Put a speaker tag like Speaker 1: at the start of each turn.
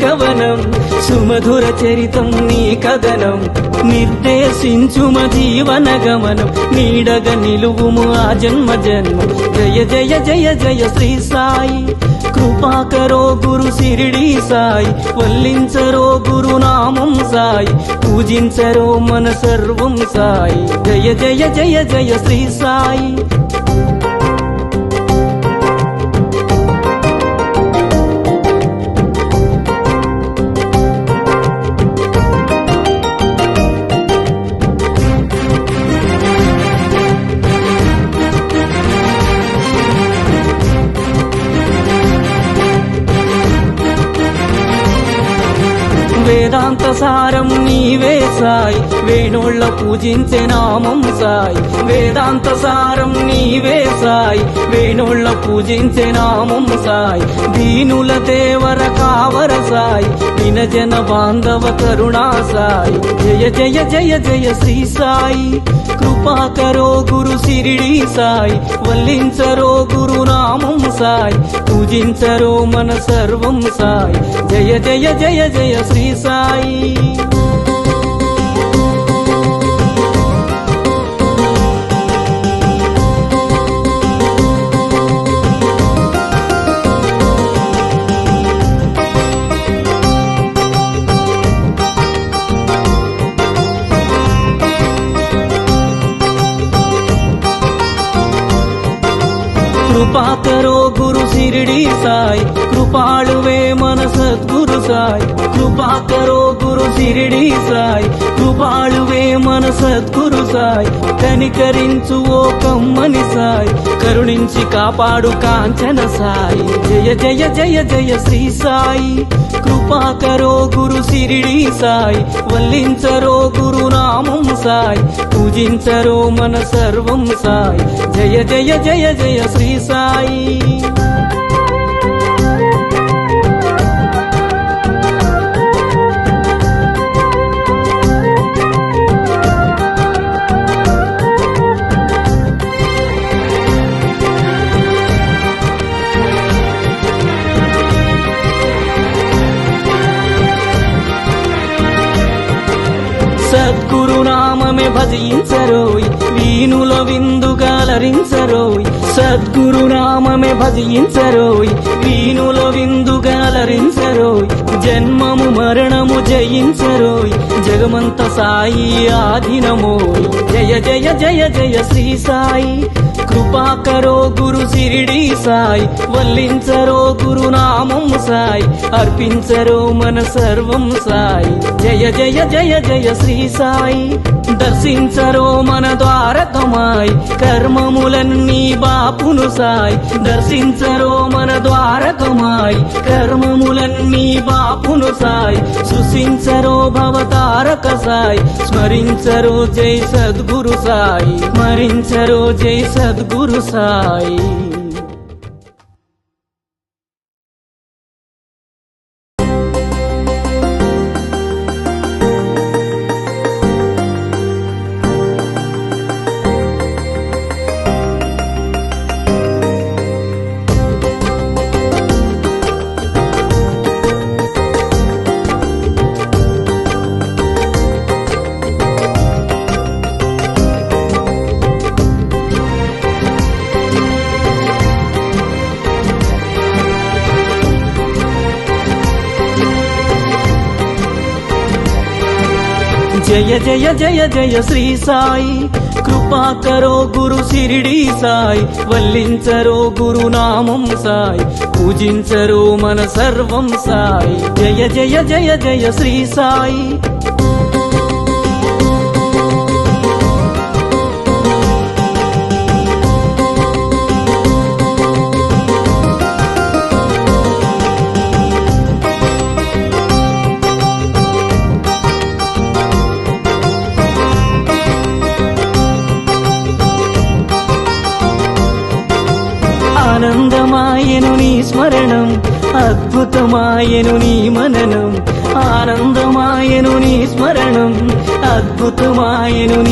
Speaker 1: కవనం సుమధుర చరితం నీ కథనం నిర్దేశించుమ జీవన గమనం నీడగా నిలువుము ఆ జన్మ జన్మ జయ జయ జయ జయ శ్రీ సాయి కృపాకరో గురు శిరిడి సాయి వల్లించరో గురు నామం సాయి పూజించరో మన సర్వం సాయి జయ జయ జయ జయ శ్రీ సాయి వేదాంత సారం నీవే సాయి వేణోళ్ళ పూజించే నామం సాయి వేదాంత సారం నీవే సాయి వేణోళ్ళ పూజించే నామం సాయి దీనుల దేవర కావర సాయి వినజన బాంధవ కరుణా సాయి జయ జయ జయ జయ శ్రీ సాయి కృపాకరో గురు శిరిడి సాయి వల్లించరో గురు నామం సాయి పూజించరో మన సర్వం సాయి జయ జయ జయ జయ శ్రీ సాయి కృపాకరో గురు శిరిడి సాయి కృపాళువే మన సద్గురు సాయి కృపాకరో గురు శిరిడి సాయి కృపాళువే మన సద్గురు సాయి కనికరించు ఓ కమ్మని సాయి కరుణించి కాపాడు కాంచన సాయి జయ జయ జయ జయ శ్రీ సాయి కృపాకరో గురు శిరిడి సాయి వల్లించరో గురు నామం సాయి పూజించరో మన సర్వం సాయి జయ జయ జయ జయ శ్రీ సాయి సద్గురు నామమే భజించరోయ్ వీణుల విందుగాలరించరోయ్ సద్గురు నామమే భజించరోయ్ వీణుల విందుగాలరించరోయ్ జన్మము మరణము జయించరోయ్ జగమంత సాయి ఆధీనమోయ్ జయ జయ జయ జయ శ్రీ సాయి కృపాకరో గురు శిరిడి సాయి వల్లించరో గురు నామం సాయి అర్పించరో మన సర్వం సాయి జయ జయ జయ జయ శ్రీ సాయి దర్శించరో మన ద్వారకమాయి కర్మములన్నీ బాపును సాయి దర్శించరో మన ద్వారకమాయి కర్మములన్నీ బాపును సాయి సృశించరో భవతారక సాయి స్మరించరో జై సద్గురు సాయి స్మరించరో జై సద్గురు సాయి జయ జయ జయ జయ శ్రీ సాయి కృపాకరో గురు శిరిడి సాయి వల్లించరో గురు నామం సాయి పూజించరో మన సర్వం సాయి జయ జయ జయ జయ శ్రీ సాయి ఆనందమాయను నీ స్మరణం అద్భుతమాయను నీ మననం ఆనందమాయను నీ స్మరణం అద్భుతమాయను